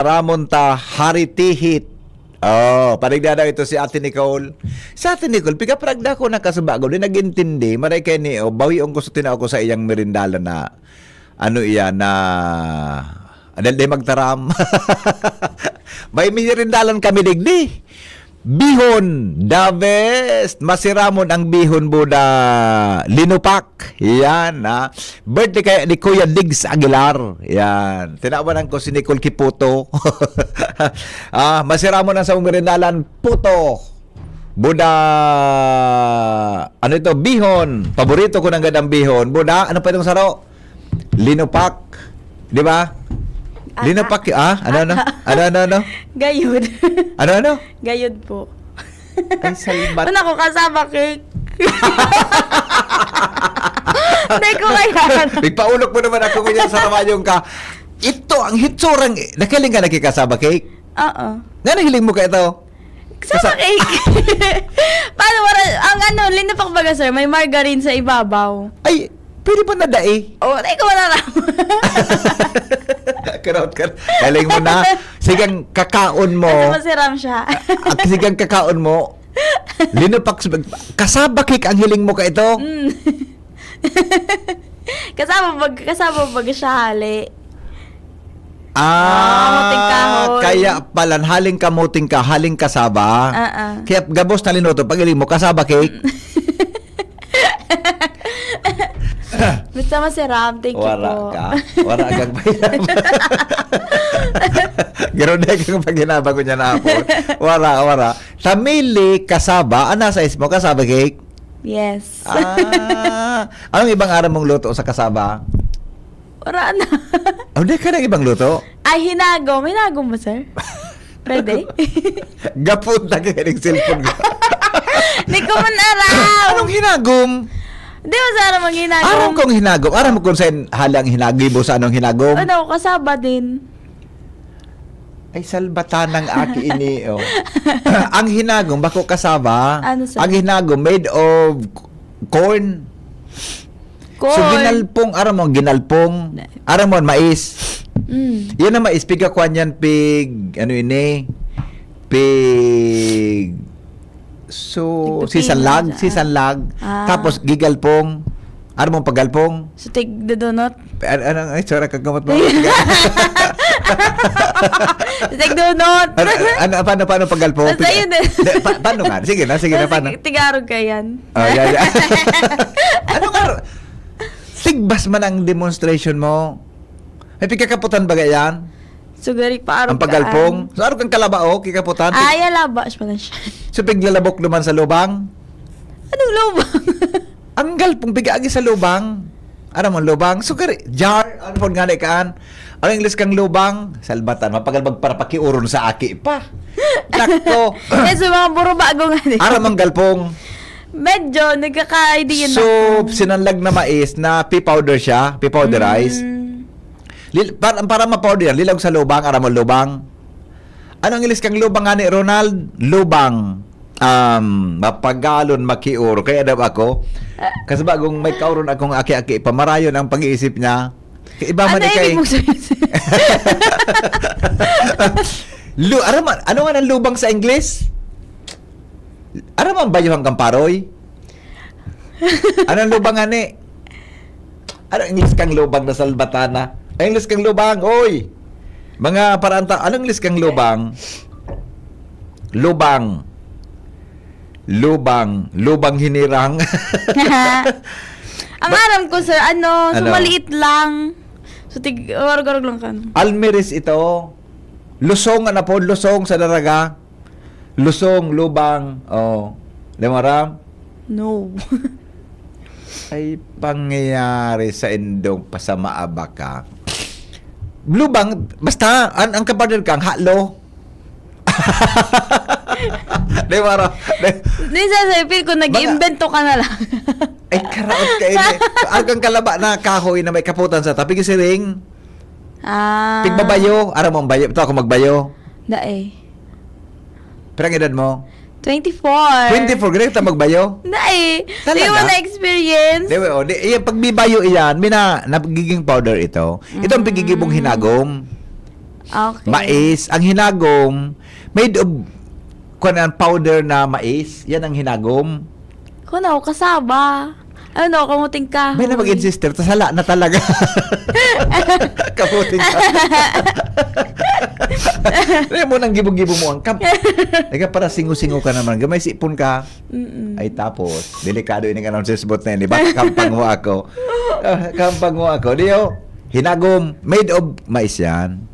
Ramon ta haritihit. Oh, panigdadaw ito si Ate Nicole. Sa Ate Nicole, pigapragda ko na kasabagaw, di nagintindi, maray kayo ni, bawi ang gusto tinao ko sa iyang merindala na, ano iyan, na, adal day magtaram. May merindalan kami digdi. Bihon, the best. Masiramon ang bihon buda linupak. Yan, ha. Birthday kaya ni Kuya Diggs Aguilar. Yan. Tinawanan ko si Nicole Kiputo. Masiramon ang sa umirindalan puto. Buda, ano ito, bihon. Paborito ko ng gadang bihon. Buda, ano pa itong saro? Linupak. Di ba? Linupak, ano? Gayud. Ano? Gayud po. Ay, salbat. Ano ko kasama cake? Hindi ko kaya. Nagpaulok mo naman ako ganyan sa ramayong ka. Ito, ang hitsurang, nakaling ka nakikasaba cake? Oo. Nga nahiling mo ka ito? Kasama cake. Paano wala, linupak baga sir, may margarine sa ibabaw. Ay, pwede pa na dae. Oh, hindi ko wala na. Karaot ka. Galing mo na. Sigang kakaon mo. Kasi masiram siya. At sigang kakaon mo. Linupak. Kasaba cake ang hiling mo ka ito? kasama pag siya hali. Kamuting kahoy. Kaya pala, haling kamuting ka, haling kasaba. Kaya gabos na linuto, pag hiling mo, kasaba cake. Basta masiram, thank you po. Wala kang bayam. Gano'n na kang paghinaba ko niya na ako. Wala. Tamili, kasaba, sa is mo, kasaba cake? Yes. Anong ibang araw mong luto sa kasaba? Wala na. Hindi ka ng ibang luto? Ay, hinagom. Hinagom mo, sir? Pwede? Gapunta ka ng cellphone ko. Hindi ko man aram. Anong hinagom? Hindi mo sana maghinagom. Araw kong hinagom. Araw mo kung saan halang hinagi mo sa anong hinagom? Ano, kasaba din. Ay, salbatan ng aki ini. Oh. Ang hinagom, bako kasaba. Ano, sir? Ang hinagom, made of corn. Corn. So, ginalpong, araw mo, ginalpong. Araw mo, mais. Yan ang mais. Pigakwan yan, pig, ano ini? Pig. So, Tigpipino sisanlag. Tapos, gigalpong. Araw mo, paggalpong. So, take the donut. Anong, ay, sorry, kagamot mo. Take the donut. Paano paggalpong? Basta yun din. Paano nga? Sige na, paano? Tigarog ka yan. Oh, yeah. Ano nga? Tigbas man ang demonstration mo. May pagkakaputan ba yan? Sugari pa araw Ang paggalpong? So, araw kang kalabao, kikaputan? Ay, alabas pala siya. So, piglalabok naman sa lubang? Anong lubang? Ang galpong bigagi sa lubang. Ano mo, lubang? Sugari, jar, ano po nga kaan? Ano English kang lubang? Salbatan, mapagalbag para pakiuron sa aki pa. Nakto. Yes, mga buro bago nga din. Aram ang galpong. Medyo, nagkaka-idea na. So, sinanlag na mais na pea powder siya, pea powderized. Para ma-powder yan, lilag sa lubang, aram mo lubang. Ano ang English kang lubang nga ni Ronald? Lubang. Mapagalon makiur. Kaya daw ako, kasi bagong may kauron akong aki-aki, pamarayon ang pag-iisip niya. Iba man kay... ano nga ng lubang sa English? Ano man bayuhang kamparoy? Anong lubang nga ni? Ano English kang lubang na salbatana? English kang lubang, oy! Mga paranta, anong English kang lubang? Lubang hinirang. Ang aram ko, sir, so maliit lang. So, warag-warag lang ka. Almeris ito. Lusong, lusong sa daraga. Lusong, lubang. Oh. Limaram? No. Ay, pangyayari sa indong pasamaaba ka. Lubang, basta, ang kapartner kang halo. Di ba? Di sasaypin ko, nag-invento ka na lang. Ay, karaot ka ini. Agang kalaba na kahoy na may kaputan sa tapi kasi ring. Pigbabayo. Aram mo ang bayo. Ito ako magbayo. Dae. Perang edad mo? 24. 24, ganun ka magbayo? Hindi. Talaga? Di mo na-experience? Pag bibayo iyan, nagiging powder ito. Ito ang pagigibong hinagom. Okay. Mais. Ang hinagom, made of kunan powder na mais. Yan ang hinagom. Kuno, kasaba. Ano, kamuting kahoy. May na mag-insister, tas hala na talaga. Kamuting ka. Kaya mo nang gibong-gibong mo ang kap. Eka, para singo-singo ka naman. Gamay sipon ka. Ay tapos, delikado yung announcers bot na yun. Diba? Kampang mo ako. Kampang mo ako. Diyo, hinagom. Made of mais yan.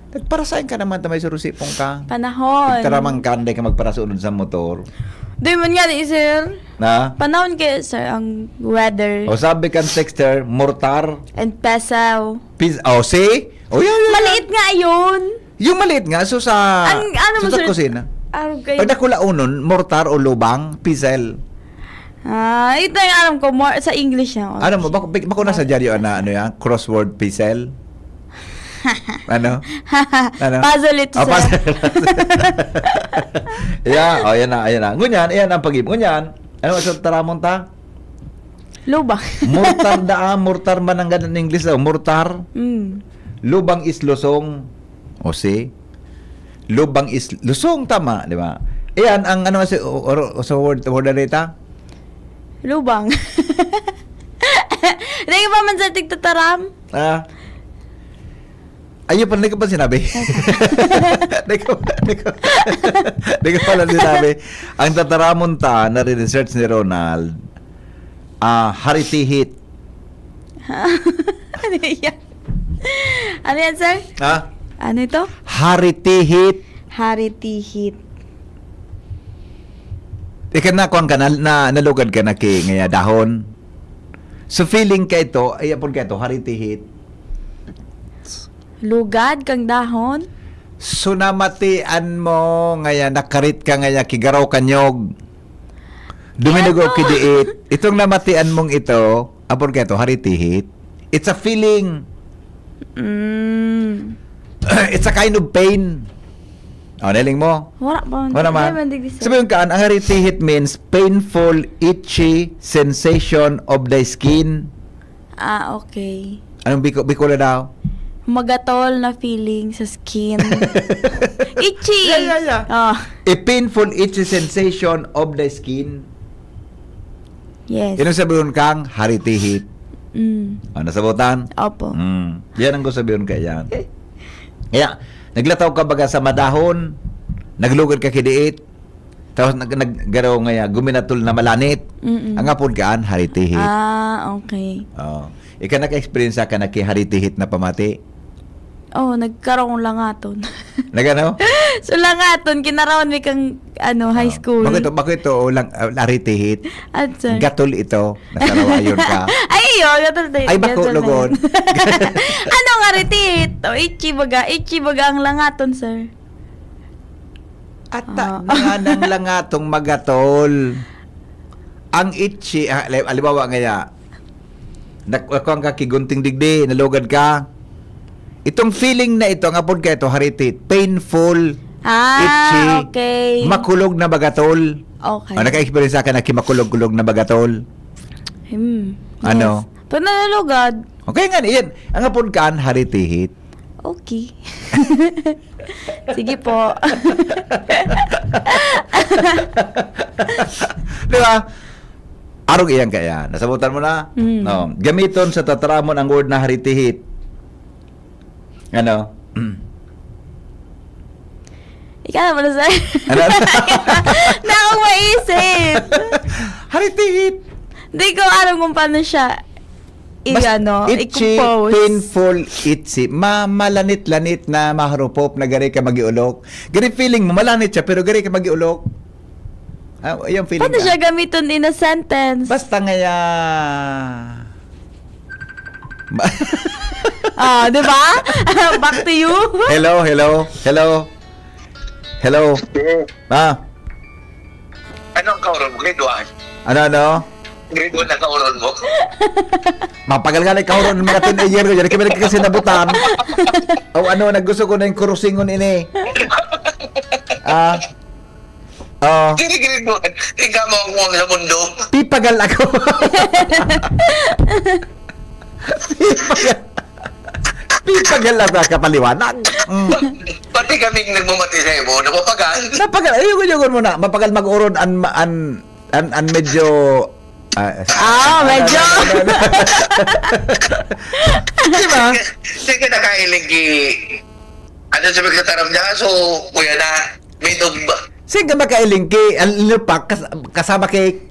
Nagparasain ka naman tamay surusipong ka. Panahon. Taramang kanday ka magparasunod sa motor. Di man nga ni sir. Na? Panahon kayo, sir, ang weather. O sabi kan texter, mortar. And peso. See? Oh, yeah. Maliit nga yun. Yung maliit nga, so sa Ano mo, sa sir? kusina. Ano kayo? Pag nakulaunon, mortar o lubang, pisel. Ito yung alam ko, more, sa English yan. Ano mo, bako na sa dyaryo na ano yan, crossword pisel. Ano? Ano? Puzzle ito, Oh, sir. puzzle. Yeah, oh, yan na, ayan na. Ngunyan, ayan ang pag-ibig. Ngunyan, ano sa taramon ta? Lubang. Mortar mortar man ang ganun ng English daw. Mortar. Lubang is lusong. O see? Lubang is lusong, tama, di ba? Ayan, ang ano sa word rita? Lubang. Hindi ka pa man sa tigtataram? Ayun pala, hindi ko pa sinabi. Hindi ko pala sinabi. Ang tataramon ta, na-research ni Ronald, haritihit. Ano yan? Ano yan, sir? Ano ito? Haritihit. Haritihit. Ikan na kuang kanal na nalugad ka na kay ngaya dahon. So feeling ka ito, ay apon ka ito, haritihit. Lugad kang dahon? So namatian mo ngaya nakarit ka ngaya kigaraw kanyog. Duminugo Ano? kidiit. Itong namatian mong ito, apon ka ito, haritihit. It's a feeling. It's a kind of pain. Naling mo? Wala pa. Wala man. Sabi yung kaan, ang haritihit means painful, itchy sensation of the skin. Okay. Anong bikola daw? Magatol na feeling sa skin. Itchy! Yeah. Oh, A painful, itchy sensation of the skin. yes. Yan ang sabihin kang haritihit. Nasabutan? Opo. Yan ang gusto sabihin ka yan. Kaya, naglataw ka baga sa madahon, naglugod ka kidiit, tapos naggaraw ngaya, guminatul na malanit. Ang apod kaan, haritihit. Okay. Ika naka-experience ka na haritihit na pamati? Oh, nagkaroon langaton. Nagano? So langaton, kinarawan mi kang high school. Bakit ito lang haritihit? At sir. Gatol ito. Nasarawayon ka. Ay, gatol tayo. Ay, bako, lugon. Ano nga ritit? O, itchy baga ang langaton, sir. Ata nga ng langatong magatol. Ang itchy, alibawa ngaya, nakuha ka kigunting digdi, nalugad ka. Itong feeling na ito, ang apod ka ito, haritit, painful, itchy, okay. makulog na bagatol. Okay. Naka-experience ka na kimakulog-kulog na bagatol. Ano? Yes. Pag nalulugad, Okay nga, iyan. Ang apod kaan, haritihit. okay. Sige po. Di ba? Arog iyan kaya. Nasabutan mo na? No. Gamiton sa tataramon ang word na haritihit. Ano? Ikaw na pala, sir. Ano? Na akong maisip. Haritihit. Hindi ko alam kung paano siya Itchy, i-compose. painful, itchy. Malanit-lanit na maharupop na gari ka magiulok. Gari feeling mo, malanit siya, pero gari ka magiulok. Yung feeling Paano ka. siya gamiton in a sentence? Basta ngaya... Di ba? Back to you. Hello. Anong kauron mo? Grade 1? Ano? Grade 1 na kauron mo? Mapagal nga na ikaw ron mga teenager ko. Yan kami kasi nabutan. Naggusto ko na yung kurusingon ini. Hindi grade 1. Ikaw mo ang sa mundo. Pipagal ako. Pipagal lang ka kapaliwanag. Pati kaming nagmamati sa mo, napapagal. Napagal, ayun mo na. Mapagal mag-uron an medyo... medyo. Diba? Sige, nakailing ki... Ano sa magkataram niya? So, kuya na, may ba? Sige makailing ki, pa, kasama cake.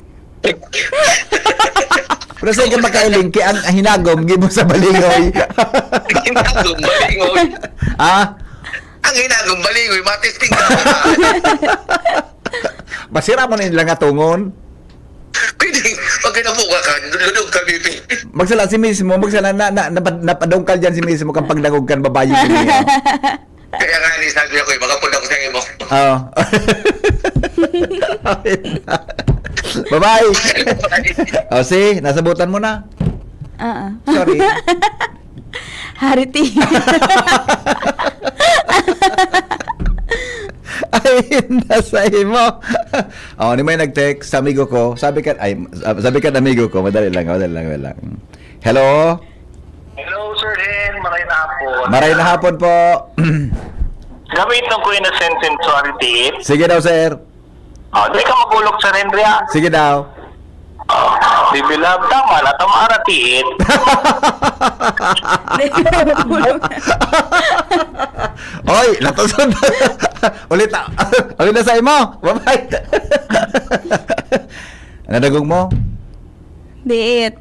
Pero sige makailing ki, ang hinagom, gimo sa balingoy. Hinagom, balingoy. Ang hinagom, balingoy, matisting ka. Masira mo na yung langatungon. Pwede, pag kinabuka ka, lunod ka, bibi. Magsala si mismo, napadungkal dyan si mismo kang pagdangog kan babayo niya. Kaya nga ni sabi ako, makapunang sa mo. Oo. Bye-bye. Si, nasabutan mo na. Sorry. Hariti. Ay, nasa mo. Ni may nag-text sa amigo ko. Sabi ka amigo ko, madali lang. Hello? Hello, Sir Hen. Maray na hapon. Maray na hapon po. Gamitin ko yung na-sentence to RTF. Sige daw, sir. Di ka magulog sa Rendria. Sige daw. Bibilab, tama na, tama RTF. Oy, natusod. Ulit na sa imo. Bye-bye. Nanagong mo? Diit.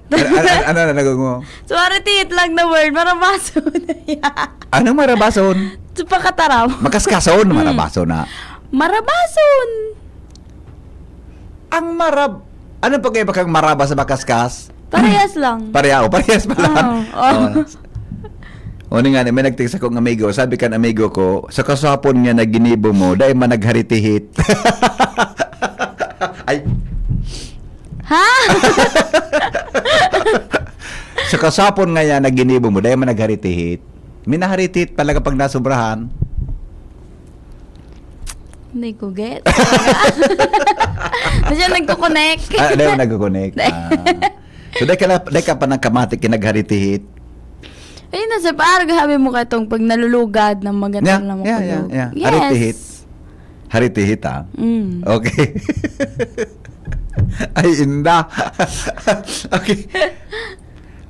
Ano nanagong mo? So, hariti lang na word. Marabaso na yan. Anong marabason? So, pakataraw. Makaskason, marabason na. Marabason. Ang ano pa kayo kang maraba sa makaskas? Parehas lang. Parehas pa lang. Oo. O nga, may nag-text akong amigo. Sabi kan amigo ko, sa kasapon nga na ginibo mo, dahil man nagharitihit. Ay. Ha? Sa kasapon nga yan na ginibo mo, dahil man nagharitihit. Minaharitihit pala kapag nasubrahan. Hindi ko get. Kasi nagko-connect. Dahil man nagko-connect. So, dahil ka pa ng kamatik kinagharitihit. Ayun na sa parang habi mo ka itong pag nalulugad ng magandang na makulog. Yeah. Yes. Haritihit. Haritihit, Okay. Ay, inda. Okay.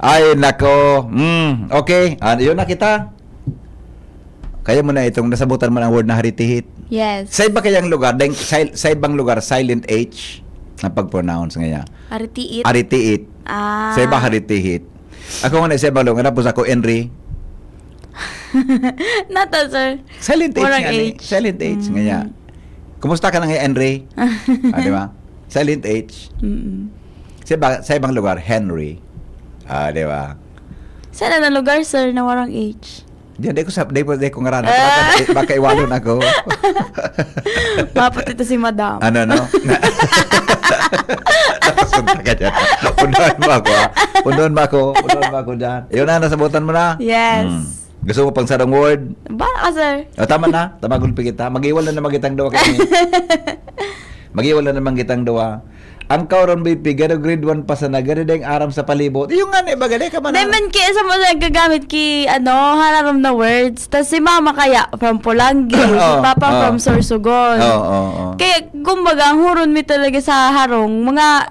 Ay, nako. Okay. Yun na kita. Kaya mo na itong nasabutan mo ng word na haritihit. Yes. Sa iba kayang lugar, sa ibang lugar, silent H na pag-pronounce ngayon. Aritiit. Aritiit. Sa iba haritihit. Ako nga na sa ibang lugar, tapos ako Henry. Nato, sir. Silent H Walang nga ni. H. Silent H ngayon. Kumusta ka na ngayon, Henry? Di ba? Silent H. Sa ibang lugar, Henry. Di ba? Saan na lugar, sir, na warang H? Diyan, di ko nga rana. Baka iwalon ako. Mapat ito si madam. Ano, no? Nakasunta ka dyan. Punuan mo ako dyan. Yun na, nasabutan mo na. Yes. Gusto mo pang sarang word? Baka, sir. Tama na. Tamagulpi kita. Mag-iwal na naman kitang dawa kami. Mag-iwal na naman kitang dawa. Ang kauron BP, gano grade 1 pa sa nagadadeng aram sa palibot. Yung nga, bagay ka man. Diamond ki, sa mo nagagamit ki, hararam na words. Tapos si mama kaya, from Pulangi. Si papa from Sorsogon. Kaya, kumbaga, ang huron mi talaga sa harong, mga,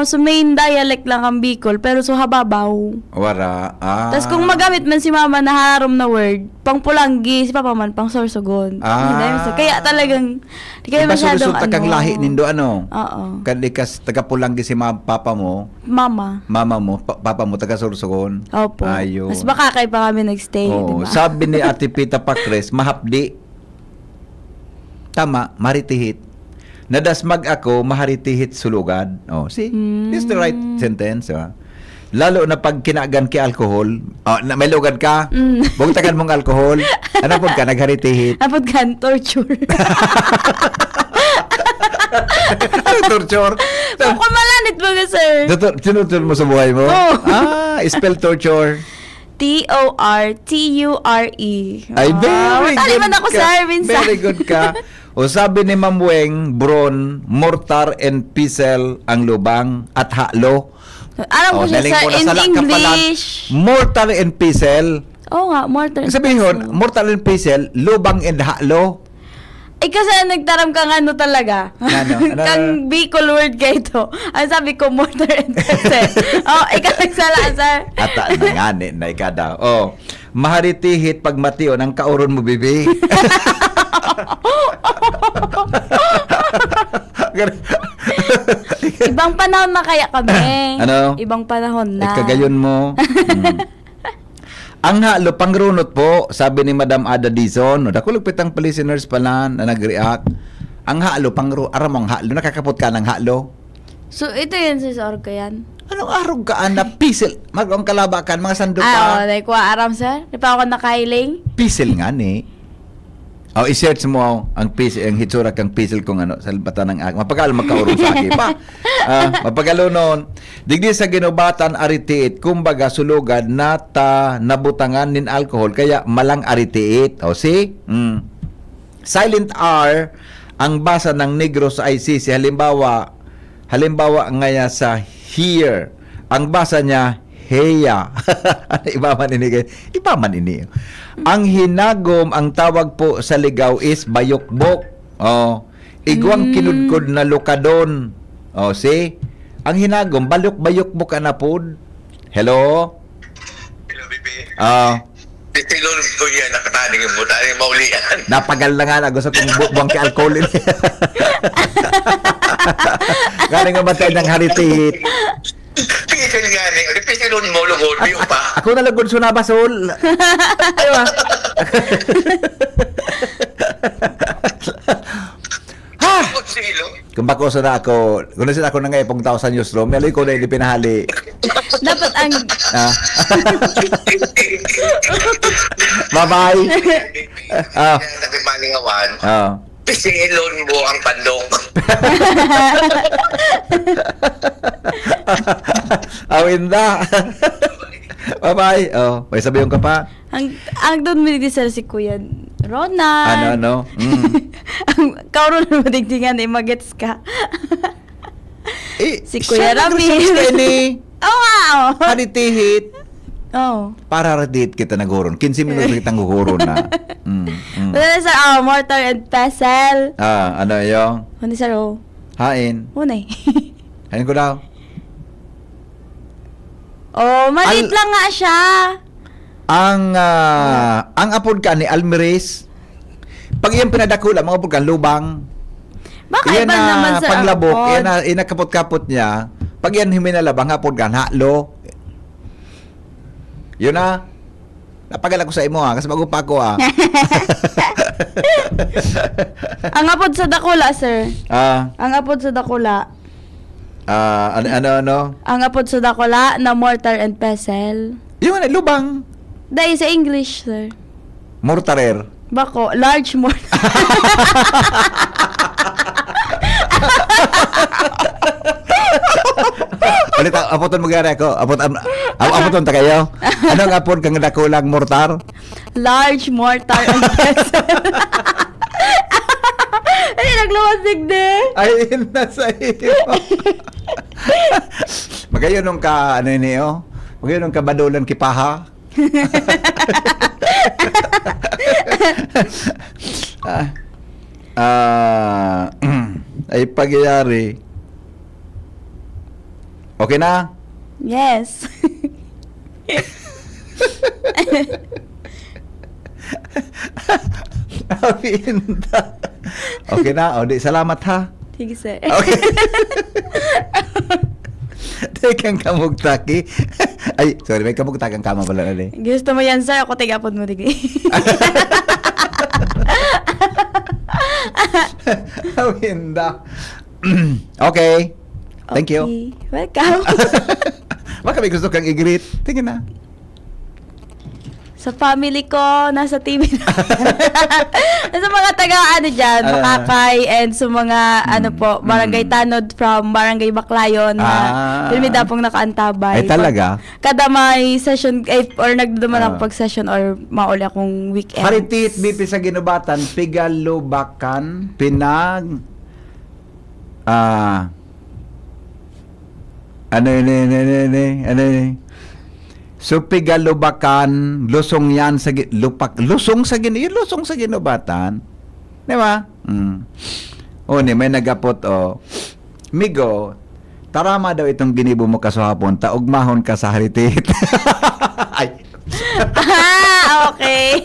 so main dialect lang ang Bicol, pero so hababaw. Wara. Tapos kung magamit man si mama na hararam na word, pang Pulangi, si papa man pang Sorsogon. Kaya talagang, di kayo masyadong, kang lahi nindo, Oo. Kandikas taga-Pulangi si papa mo. Mama mo, papa mo taga-Sorsogon. Opo. Ayun. Mas baka kay pa kami nagstay, Oo. diba? Sabi ni Ate Pita Pacres, mahapdi. Tama, maritihit. Nadasmag ako, maharitihit sulugad. See? This is the right sentence. Lalo na pag kinagan ki alcohol, may lugad ka, bugtagan mong alcohol, ano po ka, nagharitihit. Dapat kan, torture. Torture. Kung kumalanit mo ka, sir. Tinutur mo sa buhay mo? Spell torture. T-O-R-T-U-R-E. Ay, very good man ako, ka. sir, minsan. Very good ka. O sabi ni Ma'am Weng, Bron, mortar and pisel ang lubang at halo. Alam ko siya naling sa ko na in sala ka pala. English. Mortar and pisel. Oo nga, mortar and Sabihin, pestle. mortar and pestle, lubang and halo. Eh kasi nagtaram kang ano talaga. Ano? Kang Bicol word kayo ito. Ang sabi ko, mortar and pestle. Oh, ikaw nagsala, sir. Ata na nga, na ikadaw. Oh, maharitihit pag matiyo ng kauron mo, bibi. Ibang panahon na kaya kami. Ano? Ibang panahon na. Kagayon mo. Ang halo, pangrunot po, sabi ni Madam Ada Dizon, dakulog pitang listeners pala na nag-react. Ang halo, aramong halo, nakakapot ka ng halo. So, ito yun sa orga yan. Anong arog ka, na pisil? Magong kalabakan, mga sando Ah, pa. like, aram, sir? Di pa ako nakailing? Pisil nga ni. Oh, i-search mo ang pisil, ang hitsura kang pisil kung ano, sa bata ng ak. Mapagalo magkaurong sa akin pa. Mapagalo noon, digdi sa ginubatan aritiit, kumbaga sulugan na nabutangan nin alcohol, kaya malang aritiit. O, see? Silent R, ang basa ng Negros sa ICC, halimbawa ngaya sa here, ang basa niya, heya. Iba man ini. Ang hinagom, ang tawag po sa ligaw is bayokbok. Oh, igwang kinudkod na lukadon. Oh, see? Ang hinagom, bayokbok na pod. Hello? Hello, bibi. Pisilon ko yan, nakataning mo, taning maulian. Napagal na nga, gusto kong buwang ki alcohol. Galing nga ba tayo ng haritit? Pisil nga ni, pisilon mo, lugod, biyo pa. Ako na lagod sunabasol. Diba? Ha! Silo. Kung bako na ako, kung na ako na ngayon pong tao sa newsroom, meloy ko na hindi pinahali. Dapat ang... Ah. Bye-bye. Sabi malingawan, Oh. pisilon mo ang pandok. Awinda. Bye-bye. Oh, may sabihin ka pa? Ang doon mo sir si Kuya Ronald. Ano? Ang kauron mo digdingan eh, magets ka. Si Kuya siya Rami. nag-research ka ni. Oo nga, oh. Haritihit. Oh. Para radit kita naguron. 15 minutos kitang guguron na. Wala sir, mortar and pestle. Ano yung? Ano sir, oh. Hain. Unay. Hain ko daw. Oh, maliit lang nga siya. Ang apod ka ni Almeris, pag iyan pinadakula, mga apod ka, lubang. Baka Iyan iba naman sir panglabok, ang iyan na inakapot-kapot niya. Pag iyan himinalabang, apod ka, halo. Yun na. Napagal ako sa imo kasi bago pa ako Ang apod sa dakula, sir. Ah, Ang apod sa dakula. ano? Ang apod sa dakula na mortar and pestle. Yung ano, lubang. Dahil sa English, sir. Mortarer. Bako, large mortar. Ulit, apoton mo gari ako. Apoton ta kayo. Anong apod kang dakulang mortar? Large mortar and pestle. Ay, nagluwasig din. Ay, nasa iyo. Magayon nung ka, ano yun eh, oh? Magayon nung kabadulan kipaha. Ay pagyayari. Okay na? Yes. Okay na? O, di, salamat ha. Sige, sir. Okay. Tekang kamugtaki. Ay, sorry, may kamugtakang kama pala na eh. Gusto mo yan, sir? Ako tigapod mo, digi. Awinda. Okay. Thank you. Okay. Welcome. Baka may gusto kang i-greet. Tingin na. Sa family ko, nasa TV na. Sa mga taga-ano dyan, Makakay, and sa mga, Barangay Tanod from Barangay Baclayon na Pilmida pong nakaantabay. Ay, talaga? Kada may session, or nagduduman ako pag-session or mauli akong weekend. Haritit, BP sa ginubatan, Pigalubakan, ano yun? Supigalubakan, lusong yan sa lusong sa lusong sa ginubatan. Di ba? O ni may nagapot Migo, tarama daw itong ginibo mo kasahapon, taugmahon ka sa haritit. Ay. Okay.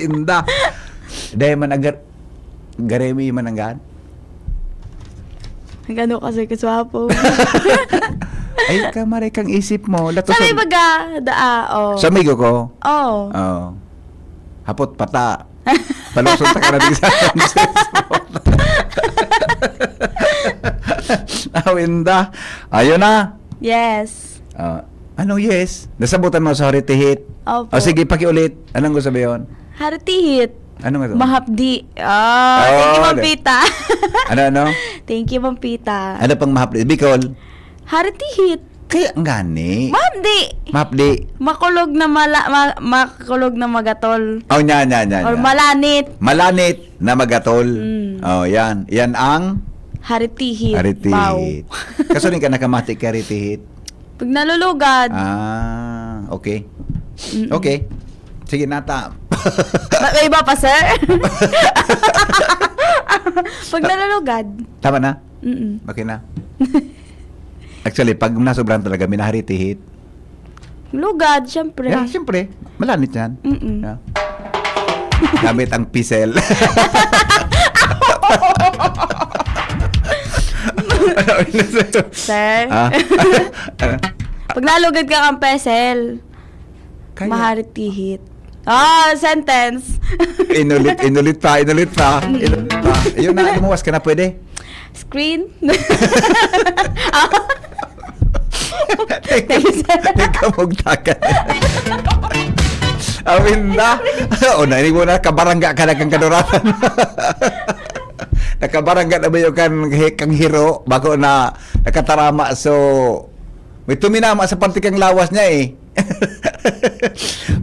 Inda. Dahil man garemi mananggan. Gano'n kasi kaswapo. Ay, kamari kang isip mo. Sabi baga, Sa amigo ko? Oo. Hapot pata. Palusot sa karating sa Awinda. Ayun na. Yes. Ano yes? Nasabutan mo sa haritihit. Opo. Sige, pakiulit. Anong gusto sabihin? Haritihit. Ano nga to? Mahapdi. Thank you, Ma'am Pita. Ano? Thank you, Ma'am Pita. Ano pang mahapdi? Bicol? Haritihit. Kaya ngani. Mahapdi. Mahapdi. Makulog na makulog na magatol. Oh, yan. Or malanit. Malanit na magatol. Oh, yan. Yan ang Haritihit. haritihit. Kaso rin ka nakamati ka haritihit. Pag nalulugad. Okay. Okay. Sige, nata. May iba pa, sir? Pag nalulugad. Tama na? Mm-mm. Okay na. Actually, pag nasobran talaga, minaharitihit. Lugad, syempre. Yeah, siyempre. Malanit yan. Mm-mm. Yeah. Gamit ang pisel. Sir? Ah? Pag nalugad ka kang pesel, Kaya. maharitihit. Sentence. Inulit pa. Ayun na, lumuwas ka na pwede. Screen. Nagkamugtakan. Awin na. Nainig mo na, kabarangga ka na kang kaduratan. Nakabarangga na ba yung kang hiro bago na nakatarama. So, may tuminama sa partikang lawas niya eh.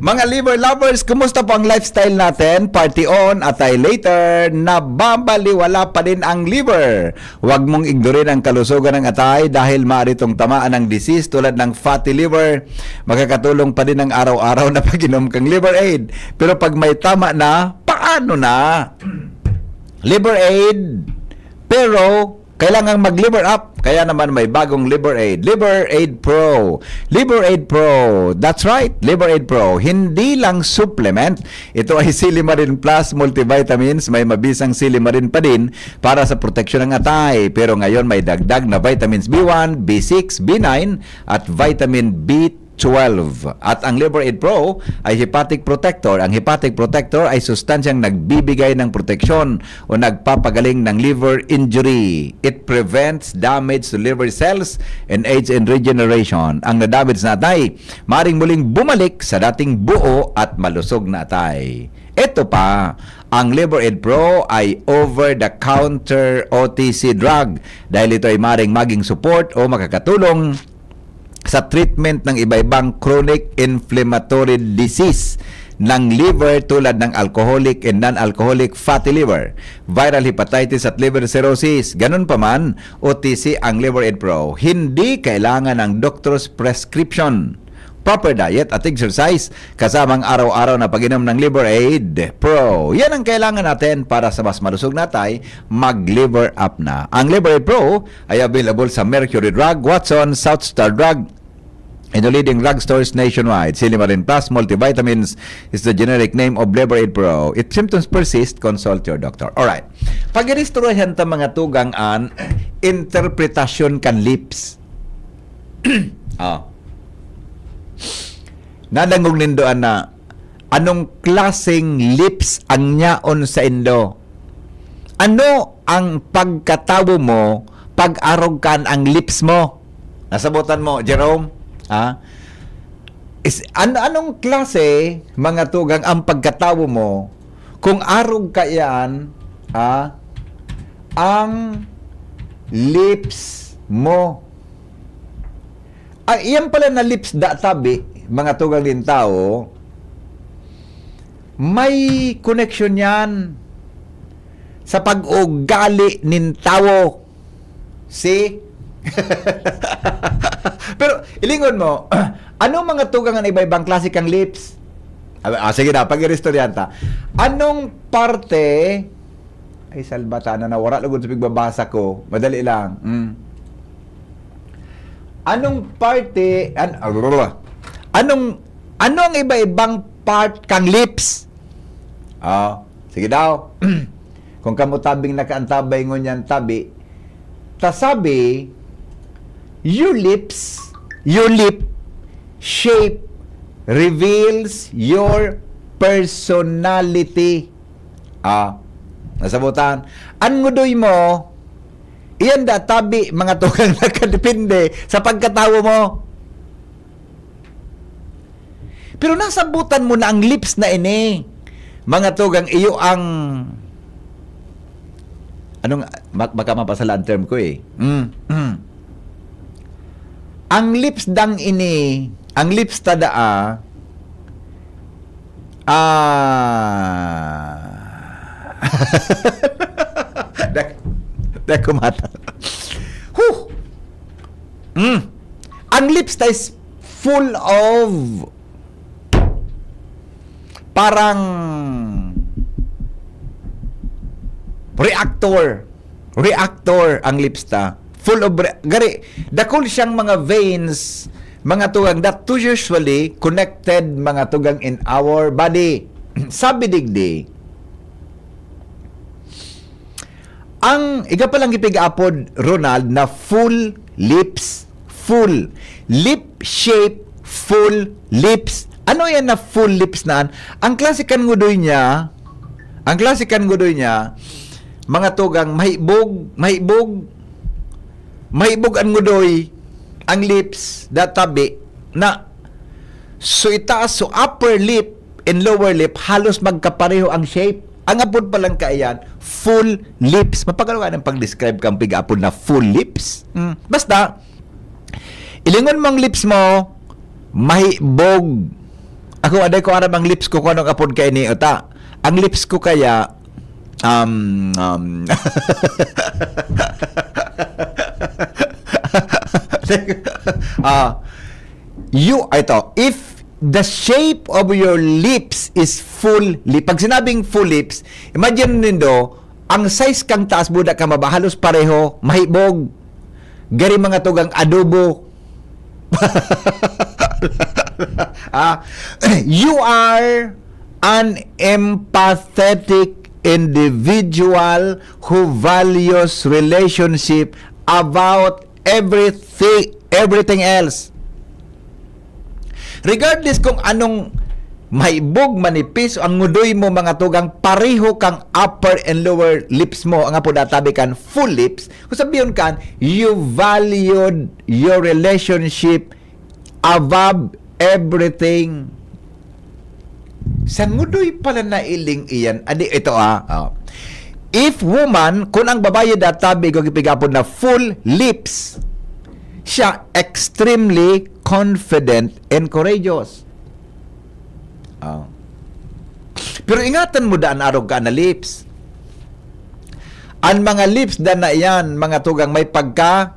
Mga liver lovers, kumusta po ang lifestyle natin? Party on, atay later, nababaliwala pa din ang liver. Huwag mong ignorin ang kalusugan ng atay dahil maaari itong tamaan ng disease tulad ng fatty liver. Makakatulong pa din ang araw-araw na pag-inom kang liver aid. Pero pag may tama na, paano na? Liver aid, pero kailangan mag-liver up. Kaya naman may bagong Liver Aid. Liver Aid Pro. Liver Aid Pro. That's right. Liver Aid Pro. Hindi lang supplement. Ito ay Silimarin Plus multivitamins. May mabisang silimarin pa din para sa proteksyon ng atay. Pero ngayon may dagdag na vitamins B1, B6, B9 at vitamin B12. At ang Liver Aid Pro ay hepatic protector. Ang hepatic protector ay sustansyang nagbibigay ng proteksyon o nagpapagaling ng liver injury. It prevents damage to liver cells and aids in regeneration. Ang nadamage na atay, maring muling bumalik sa dating buo at malusog na atay. Ito pa, ang Liver Aid Pro ay over-the-counter OTC drug dahil ito ay maring maging support o makakatulong sa treatment ng iba-ibang chronic inflammatory disease ng liver tulad ng alcoholic and non-alcoholic fatty liver, viral hepatitis at liver cirrhosis. Ganun pa man, OTC ang Liver Aid Pro. Hindi kailangan ng doctor's prescription. Proper diet at exercise kasamang araw-araw na pag-inom ng Liver Aid Pro. Yan ang kailangan natin para sa mas malusog na tayo, mag-liver up na. Ang Liver Aid Pro ay available sa Mercury Drug, Watson, South Star Drug, and the leading drugstores nationwide. Silimarin Plus multivitamins is the generic name of Liver Aid Pro. If symptoms persist, consult your doctor. Alright. Pag-iristoryahan ta mga tugang an interpretasyon kan lips. Nadangog nindoan na anong klaseng lips ang nyaon sa Indo? Ano ang pagkatawo mo pag arog kan ang lips mo? Nasabutan mo, Jerome? Anong klase mga tugang ang pagkatawo mo kung arog ka yan ang lips mo? Iyan pala na lips da tabi, mga tugang din tao, may connection yan sa pag-ugali nin tao. See? Pero, ilingon mo, anong mga tugang ang iba-ibang klase kang lips? Sige na, pag-irestoryanta. Anong parte, ay salbata na nawara lugod sa pigbabasa ko. Madali lang. Anong parte, ano ang iba-ibang part kang lips? Sige daw. Kung kamutabing nakaantabay ngon yan tabi, tasabi, your lip shape reveals your personality. Nasabutan. Ang ngudoy mo, iyan da tabi mga tugang nakadepende sa pagkatawo mo. Pero nasabutan mo na ang lips na ini. Mga tugang iyo ang anong baka mapasalaan term ko eh. Ang lips dang ini, ang lips tadaa kumata. Ang lips ta is full of parang reactor ang lips ta. Full of gari dakol siyang mga veins, mga tugang that to usually connected mga tugang in our body. Sabi digdi, ang iga palang ipig-apod Ronald na full lips, full lip shape, full lips. Ano yan na full lips naan? Ang klasikan ngudoy niya, mga tugang mahibog ang ngudoy ang lips databi na so itaas so upper lip and lower lip halos magkapareho ang shape. Ang apod pa lang kaayan, full lips. Mapagalawa ng pag-describe kang pig-apod na full lips. Basta, ilingon mong lips mo, mahibog. Ako, aday ko arab ang lips ko kung anong apod kay ni Ota. Ang lips ko kaya, if the shape of your lips is full lip. Pag sinabing full lips, imagine nindo, ang size kang taas buda ka mabahalos pareho, mahibog. Gari mga tugang adobo. You are an empathetic individual who values relationship about everything else. Regardless kung anong mahibog, manipis, ang ngudoy mo mga tugang, pareho kang upper and lower lips mo, ang apo databi kan full lips, kung sabihin kan, you valued your relationship above everything. Sa ngudoy pala na iling iyan, ito if woman, kung ang babae databi kung ipigapon na full lips, siya extremely confident and courageous. Pero ingatan mo daan arog ka na lips. Ang mga lips dan na iyan, mga tugang may pagka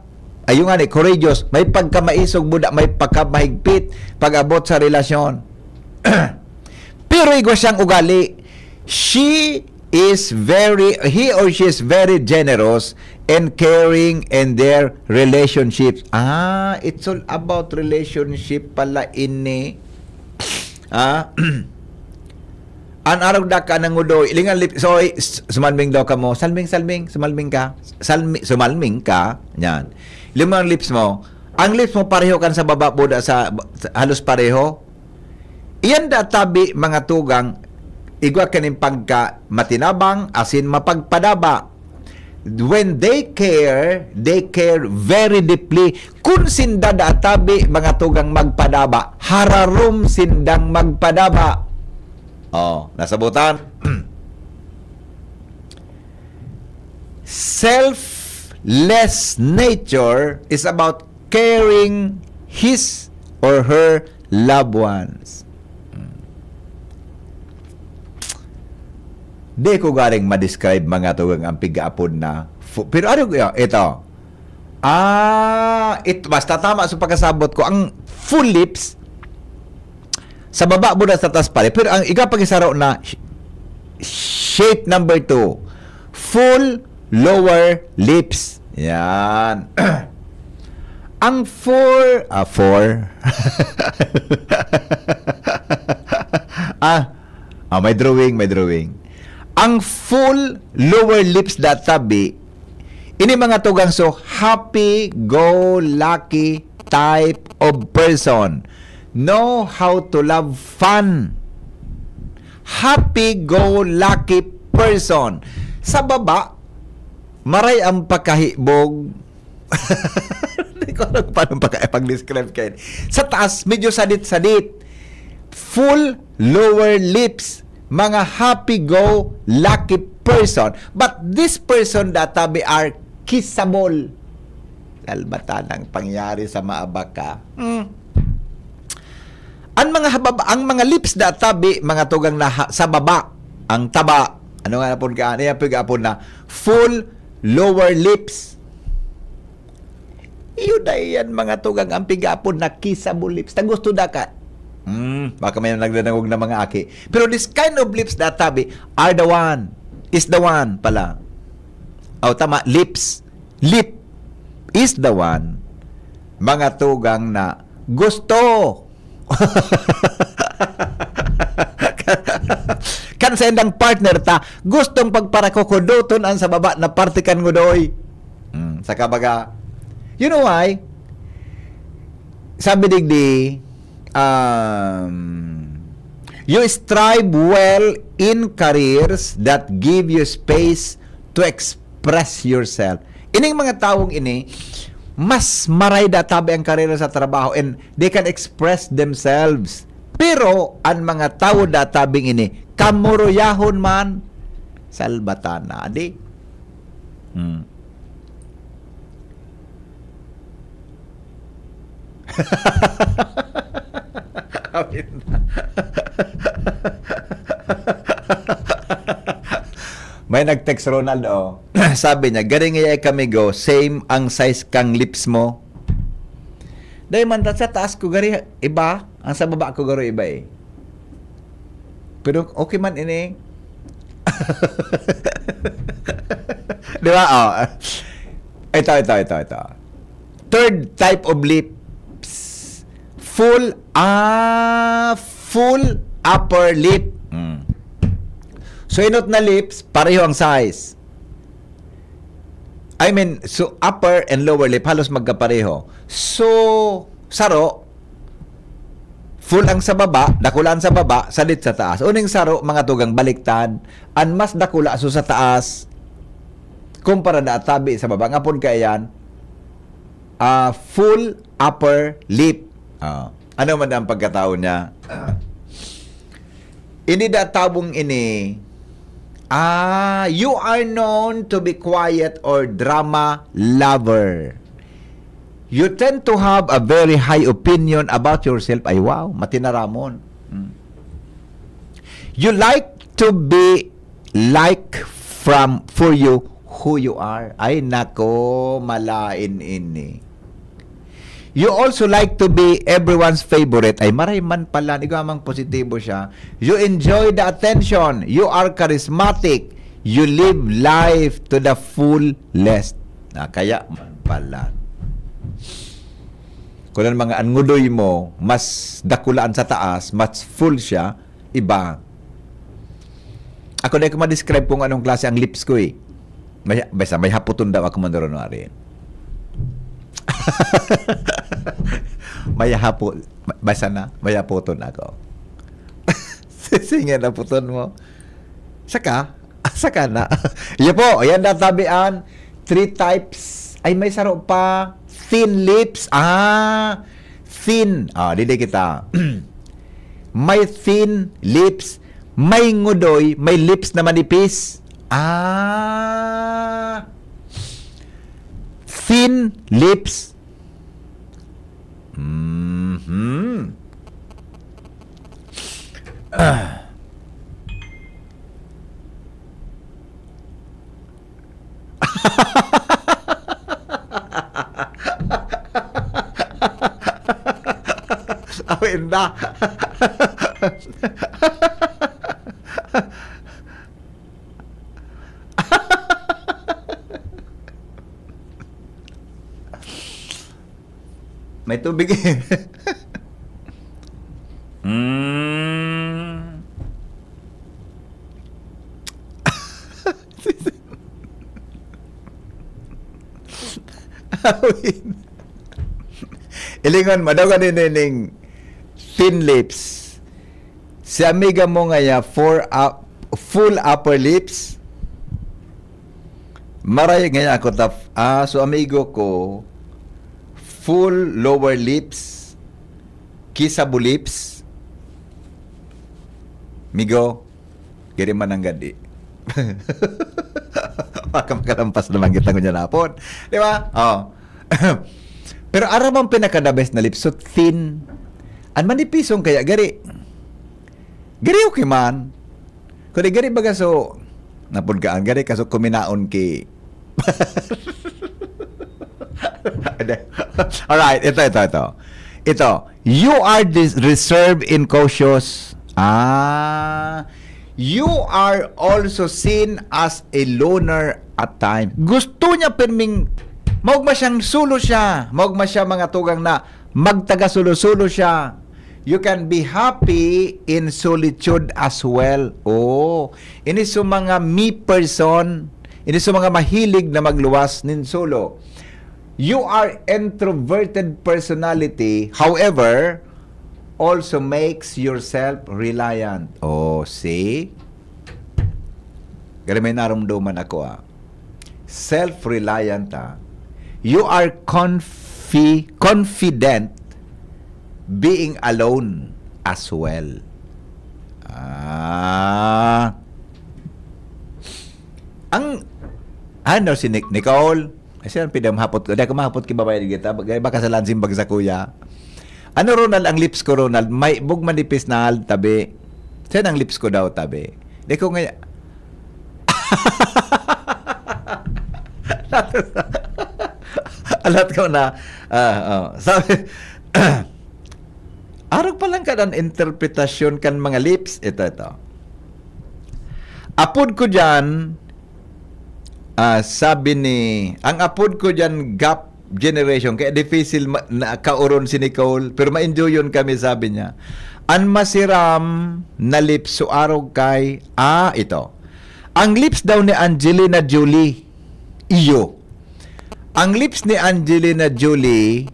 courageous, may pagka maisog buda, may pagka mahigpit pag-abot sa relasyon. Pero igwa siyang ugali. He or she is very generous and caring in their relationships. It's all about relationship pala ini. An araw da ka nang udo ilingan lip so sumalming daw ka mo sumalming ka yan limang lips mo ang lips mo pareho kan sa baba buda sa halos pareho iyan da tabi mga tugang igwa kaning pagka matinabang asin mapagpadaba. When they care very deeply. Kung sinda da tabi mga tugang magpadaba, hararom sindang magpadaba. Nasabutan. Selfless nature is about caring his or her loved ones. Di ko galing ma-describe mga tugang ang pig-apod na pero ano ito Basta tama sa pagkasabot ko. Ang full lips, sa baba mo na sa taas pare. Pero ang ikapag-isaro na shape number 2, full lower lips. Yan. Ang four. May drawing. Ang full lower lips na tabi, ini mga tugang so happy-go-lucky type of person. Know how to love fun. Happy-go-lucky person. Sa baba, maray ang pagkahibog. Hindi ko alam paano pag-describe kayo. Sa taas, medyo sadit-sadit. Full lower lips. Mga happy-go-lucky person. But this person databi are kissable. Lalbatan ang pangyari sa maabaka. Ang mga lips databi, mga tugang na sa baba, ang taba. Ano nga napon ka? Ano yung na full lower lips. Yun na yan mga tugang ang pigapon na kissable lips. Na gusto da ka. Baka may nagdanagog na mga aki. Pero this kind of lips na tabi are the one. Is the one pala. Tama. Lips. Lip is the one. Mga tugang na gusto. Kan sa indang partner ta, gustong pagparakokodoton ang sa baba na partikan ngo doy. Sa kabaga, you know why? Sabi digdi, you strive well in careers that give you space to express yourself. Ining mga taong ini, mas maray databi ang karera sa trabaho and they can express themselves. Pero, ang mga tao databing ini, kamuruyahon man, salbatana. Adi? May nag-text Ronaldo. Sabi niya, galing iya kami go, same ang size kang lips mo. Dahil man sa taas ko gari iba, ang sa baba ko gari iba eh. Pero okay man ini. Di ba? Ito. Third type of lips. Full upper lip. So, inot na lips, pareho ang size. I mean, so upper and lower lip, halos magkapareho. So, saro, full ang sa baba, dakulaan sa baba, salit sa taas. Uning saro, mga tugang baliktad, ang mas dakula so sa taas, kumpara na tabi sa baba. Ngapon kaya yan, full upper lip. Ano man ang pagkatao niya? Ini databong ini, you are known to be quiet or drama lover. You tend to have a very high opinion about yourself. Ay wow, matinaramon. You like to be for you who you are. Ay nako, malain ini. You also like to be everyone's favorite. Ay, maray man pala. Ikaw amang positibo siya. You enjoy the attention. You are charismatic. You live life to the fullest. Kaya man pala. Kung ang mga angudoy mo, mas dakulaan sa taas, mas full siya, iba. Ako na ko ma-describe kung anong klase ang lips ko eh. May haputon daw ako mandaro na rin. Mayaputon ako. Sisingin na puton mo. Saka na. Iyo po, ayan natabian. 3 types. Ay, may saro pa. Thin lips. Thin. Dili kita. May thin lips. May ngudoy. May lips na manipis. Thin lips. Awinda. May tubig eh. Awin. Ilingon mo, daw ka nining thin lips. Si amiga mo nga full upper lips. Maray nga ako so amigo ko, full lower lips, kissable lips. Migo, giri man ang gadi. Makalampas naman kita ko niya napon. Di ba? Oh. Pero aram ang pinaka-the best na lips, so thin. An manipisong kaya, gari. Gari okay man. Kung gari baga so, napudgaan, gari kaso kuminaon ki. Alright, ito. Ito, you are reserved and cautious. You are also seen as a loner at time. Gusto niya pirming maugma siyang sulo siya. Maugma siya mga tugang na magtaga sulo-sulo siya. You can be happy in solitude as well. Oh, ini sa mga me person, ini sa mga mahilig na magluwas nin solo. You are introverted personality, however, also makes yourself reliant. Oh, see? Kaya may naramdaman ako Self-reliant You are confident being alone as well. Ano si Nicole? Kasi ang pinamahapot ko. Dahil ko mahapot kibabayan kita. Baka sa lansimbag sa kuya. Ano, Ronald, ang lips ko, Ronald? May bug manipis na tabi. Saan ang lips ko daw, tabi? Di ko nga... Alat ko na... sabi... Arag pa lang ka ng interpretasyon kan mga lips. Ito. Apod ko dyan, sabi ni... Ang apod ko dyan, gap generation, kaya difficile na kauron si Nicole, pero ma-enjoy yun kami, sabi niya. Ang masiram na lips so araw kay, ito. Ang lips daw ni Angelina Jolie, iyo. Ang lips ni Angelina Jolie,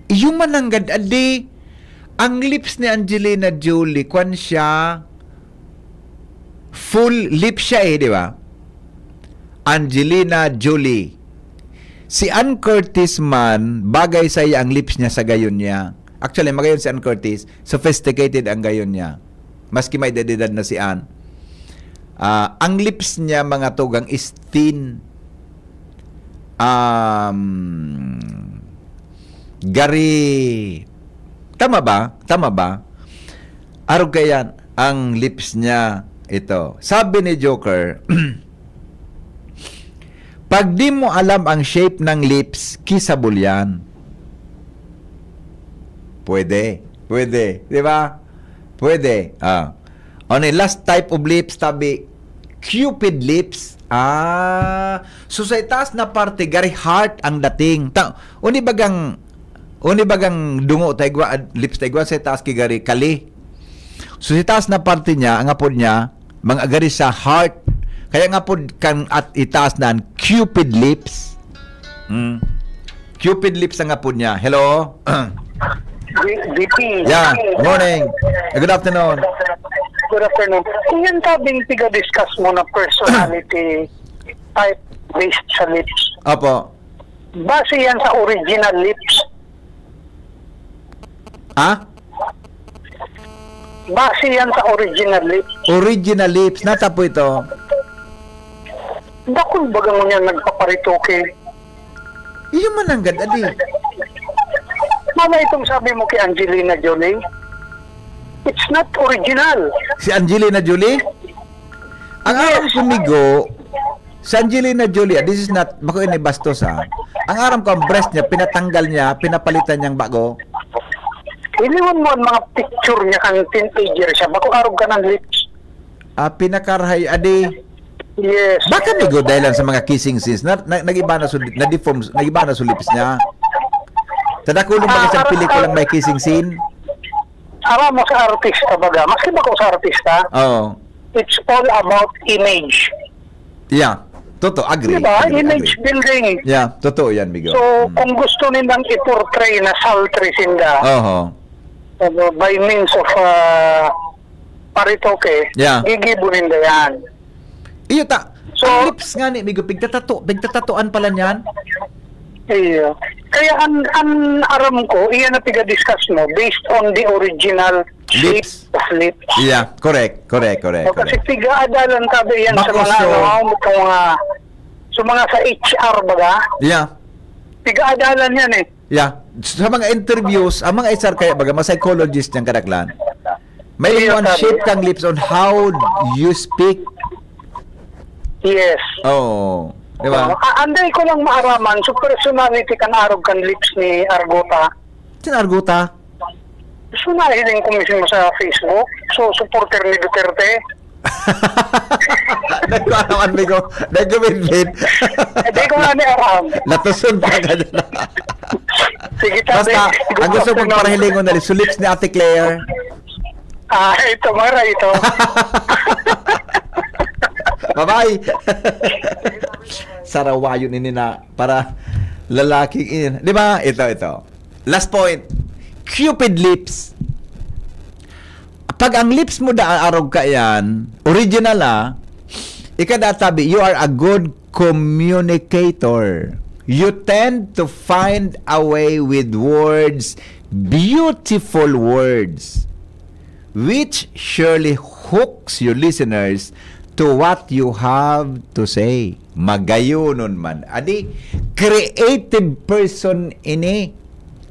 iyo mananggad, adi. Ang lips ni Angelina Jolie, kwan siya, full lips siya di ba? Angelina Jolie. Si Ann Curtis man, bagay sa iya ang lips niya sa gayon niya. Actually, magayon si Ann Curtis, sophisticated ang gayon niya. Maski may edad na si Ann. Ang lips niya, mga tugang, is thin. Gari. Tama ba? Arog kayan, ang lips niya, ito. Sabi ni Joker, pag di mo alam ang shape ng lips, kissable yan. Pwede. Di ba? Pwede. On a last type of lips, tabi, Cupid lips. So sa itaas na parte, gari heart ang dating. Uni bagang dungo, lips taigwa, sa itaas ki gari kali. So sa itaas na parte niya, ang apod niya, mga gari sa heart. Kaya nga po kan at itaas na Cupid lips. Cupid lips ang nga po niya. Hello? DP. Yeah, morning. Good afternoon. Good afternoon. Kung yan tabing tiga-discuss mo na personality type based sa lips, Opo. base yan sa original lips. Base yan sa original lips. Original lips. Nata po ito. Bakul baga mo niya nagpaparitoke. Iyo man ang adi. Mama, itong sabi mo kay Angelina Jolie, it's not original. Si Angelina Jolie? Ang aram kumigo, si Angelina Jolie, this is not, bako ini bastos Ang aram ko, ang breast niya, pinatanggal niya, pinapalitan niyang bago. iliwan mo ang mga picture niya kang teenager siya. Bako arog ka ng lips. Pinakarahay, adi. Yes. Baka may go dahilan sa mga kissing scenes nag-iba na na-deform, nag-iba na lips niya. Tadakulong ba sa pelikulang may kissing scene? Alam mo sa artista baga. Maski ba ko sa artista? Oo. It's all about image. Yeah. Totoo, agree. Diba? Agree, Image agree. building. Yeah, totoo yan, Migo. So, kung gusto nilang i-portray na sultry sinda, Oho. by means of paritoke, Yeah. gigibunin na yan. Iyo ta. So- Ang lips nga ni Migo, pigtatatuan pala niyan. Iya. Kaya ang aram ko, iyan na piga-discuss mo based on the original Lips. shape of lips. Yeah, correct. O, kasi Correct. piga-adalan tabi yan sa Bako, mga, so- sa mga sa HR baga, Yeah. piga-adalan yan eh. Yeah. Sa mga interviews, ang mga HR kaya baga, mga psychologist niyang kadaklan. May Iya, one sabi. shape kang lips on how you speak. Yes. Oh. Di ba? Anday ko lang maaraman, so personality kan arog kan lips ni Argota. Sinarguta. So nahiling ko mismo sa Facebook, so supporter ni Duterte. Nagkuanaman, Migo. Nag-win-win. Hindi ko nga ni aram. Natusun pa ka dyan. Sige tabi. Basta, ang gusto mong parahilingon na so lips ni Ate Claire. Ito Mara, ito. Bye-bye. Sarawayo ini na para lalaking in. Di ba? Ito. Last point. Cupid lips. Pag ang lips mo arog ka yan, original ikadatabi, you are a good communicator. You tend to find a way with words, beautiful words, which surely hooks your listeners to what you have to say. Magayonon man. Adi, creative person ini,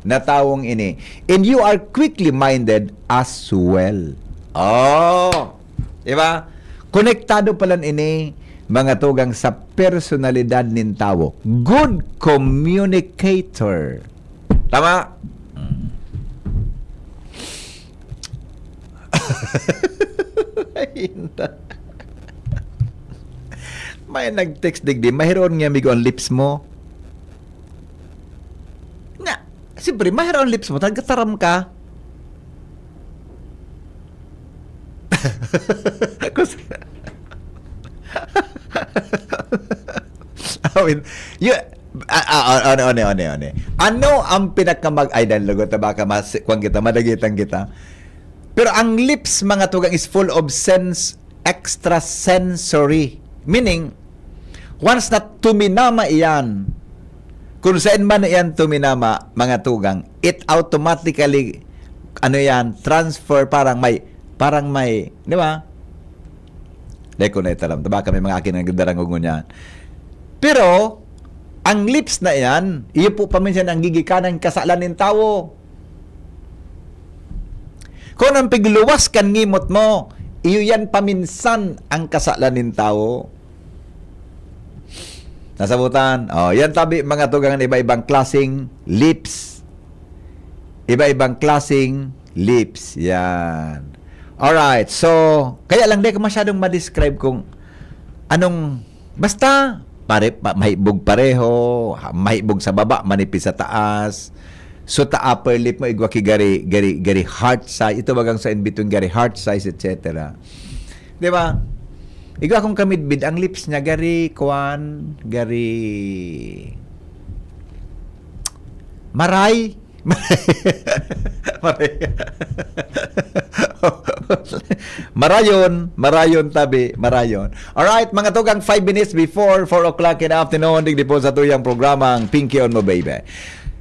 na tawong ini. And you are quickly minded as well. Oh! Diba? Konektado pala ini, mga tugang sa personalidad nin tawo. Good communicator. Tama? May nag-text digdi, mahiroon nga migo ang lips mo. Na, siyempre, mahiroon ang lips mo, tagataram ka. Ano ang pinakamag-idol lugot na baka kung kita, madagitan kita. Pero ang lips, mga tugang, is full of extrasensory. Meaning, once na tuminama iyan, kung saan man iyan tuminama, mga tugang, it automatically, transfer, parang may, di ba? Dahil ko na italam, baka may mga akin ang darangungon yan. Pero, ang lips na iyan, iyo po paminsan ang gigikanan kasalan ng tao. Kung ang pigluwas kan ngimot mo, iyo yan paminsan ang kasalan ng tao. Nasabutan. Yan tabi mga tugang iba-ibang klaseng lips. Iba-ibang klaseng lips. Yan. Alright. So, kaya lang di ko masyadong ma-describe kung anong, basta, mahibog pareho, mahibog sa baba, manipis sa taas. So, upper lip mo, igwa ki gari heart size. Ito bagang sa in between gari heart size, etc. Di ba? Igwa akong kamidbid, ang lips niya, gari maray. Marayon tabi. Alright, mga tugang 5 minutes before 4 o'clock in the afternoon, digdi po sa tuyang programang Pinky on Mo Baby.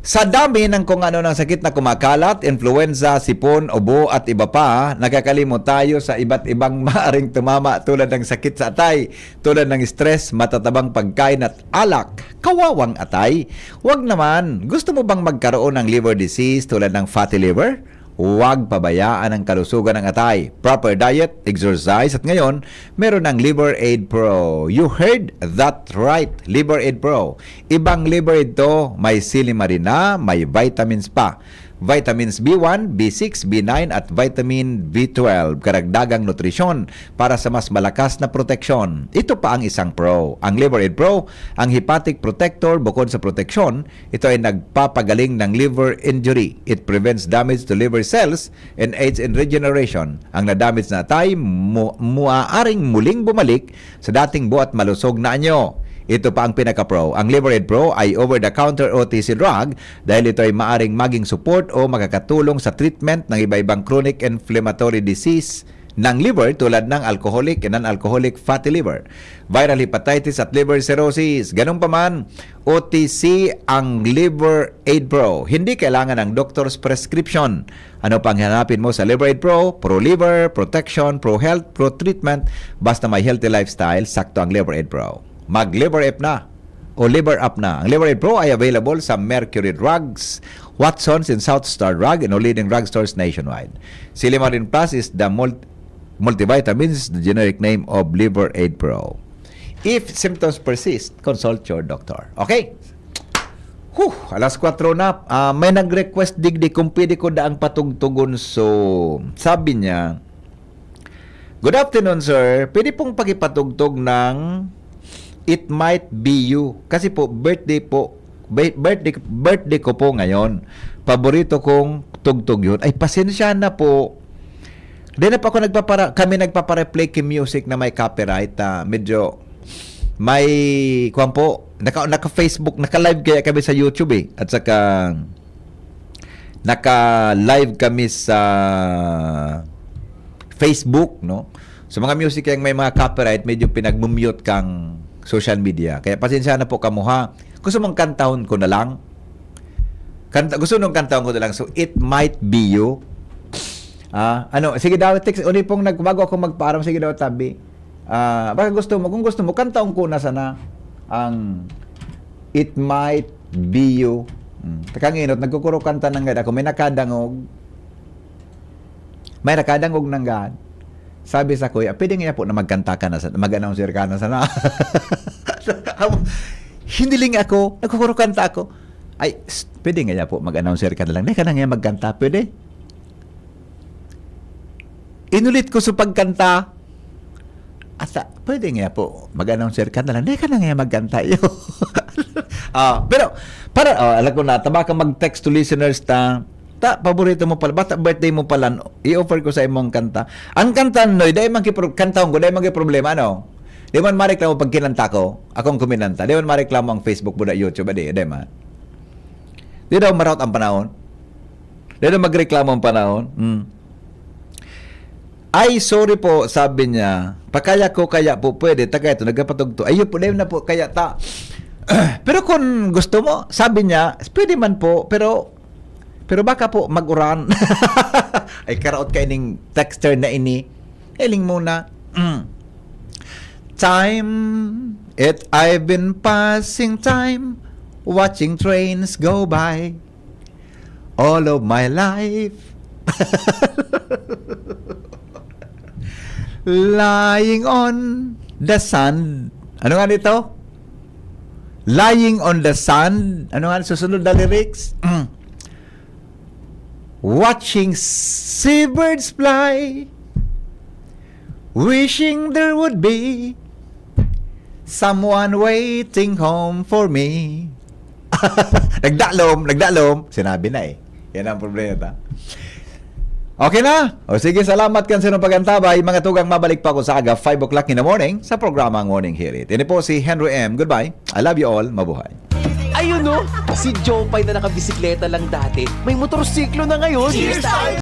Sa dami ng kung ano ng sakit na kumakalat, influenza, sipon, ubo at iba pa, nakakalimot tayo sa iba't ibang maaring tumama tulad ng sakit sa atay, tulad ng stress, matatabang pagkain at alak, kawawang atay. Huwag naman, gusto mo bang magkaroon ng liver disease tulad ng fatty liver? Huwag pabayaan ang kalusugan ng atay. Proper diet, exercise, at ngayon, meron ng Liver Aid Pro. You heard that right, Liver Aid Pro. Ibang liver ito, may silimarina, may vitamins pa. vitamins B1, B6, B9 at vitamin B12, karagdagang nutrisyon para sa mas malakas na proteksyon. Ito pa ang isang pro. Ang Liver Aid Pro, ang hepatic protector, bukod sa proteksyon, ito ay nagpapagaling ng liver injury. It prevents damage to liver cells and aids in regeneration. Ang nadamage na atay, muaaring muling bumalik sa dating buo at malusog na anyo. Ito pa ang pinaka-pro. Ang Liver Aid Pro ay over-the-counter OTC drug dahil ito ay maaring maging support o makakatulong sa treatment ng iba-ibang chronic inflammatory disease ng liver tulad ng alcoholic and non-alcoholic fatty liver, viral hepatitis at liver cirrhosis. Ganun pa man, OTC ang Liver Aid Pro. Hindi kailangan ng doctor's prescription. Ano pang hanapin mo sa Liver Aid Pro? Pro-liver, protection, pro-health, pro-treatment. Basta may healthy lifestyle, sakto ang Liver Aid Pro. Mag-Liver Up na o Liver Up na. Ang Liver Aid Pro ay available sa Mercury Drugs, Watson's, and South Star Drug and all leading drugstores nationwide. Silimarin Plus is the multivitamins, the generic name of Liver Aid Pro. If symptoms persist, consult your doctor. Okay? Alas 4 na. May nag-request digdi kung pwede ko daang patugtugon. So, sabi niya, good afternoon, sir. Pwede pong pakipatugtog ng It Might Be You. Kasi po, birthday ko po ngayon. Paborito kong tugtog yun. Ay, pasensya na po. Di na pa ako kami nagpapa-replay music na may copyright. Medyo may, kuwan po, naka-Facebook, naka-live kaya kami sa YouTube eh. At saka, naka-live kami sa Facebook, no? So, mga music yung may mga copyright, medyo pinag-mute kang social media. Kaya pasensya na po kamuha. Gusto mong kantahon ko na lang? Gusto mong kantahon ko na lang. So, It Might Be You. Sige daw, text. Uli pong bago ako magpaaram, sige daw, tabi. Baka gusto mo, kung gusto mo, kantahon ko na sana ang It Might Be You. Takanginot, nagkukuro kanta ng gad ako. May nakadangog ng gad. Sabi sa kuya, pwede nga po na magkanta ka na sana, mag-announcer ka na sana. Hindi lang ako, nagkukuro kanta ako. Ay, pwede nga po mag-announcer ka na lang. Hindi ka na nga magkanta, pwede? Inulit ko sa pagkanta. Asa, pwede nga po mag-announcer ka na lang. Hindi ka na nga magkanta. Pero, alam ko na, tama ka mag-text to listeners paborito mo pala, basta birthday mo pala, i-offer ko sa imong kanta. Ang kanta noy, dahil kantahon ko, dahil problema, ano? Di man mareklamo pag kinanta ko, akong kuminanta. Di man mareklamo ang Facebook mo na YouTube, di man. Di daw maraot ang panahon. Di daw magreklamo ang panahon. Ay, sorry po, sabi niya, pakaya ko, kaya po pwede, taga ito, nagkapatugto. Ayun po, dahil na po, kaya pero kung gusto mo, sabi niya, pwede man po, pero baka po mag-uran. Ay, karaot kayo ng texter na ini. Eling muna. Time, I've been passing time, watching trains go by, all of my life. Lying on the sand. Ano nga dito? Lying on the sand. Ano nga susunod na lyrics? Watching seabirds fly, wishing there would be someone waiting home for me. Nagdalom. Sinabi na eh. Yan ang problema. Okay na? O sige, salamat kan sa inyong pagantabay. Mga tugang, mabalik pa ako sa aga 5 o'clock in the morning sa programang Morning Hirit. Ini po si Henry M. Goodbye. I love you all. Mabuhay. Ayun no, si Jopay na nakabisikleta lang dati, may motorsiklo na ngayon. Cheers!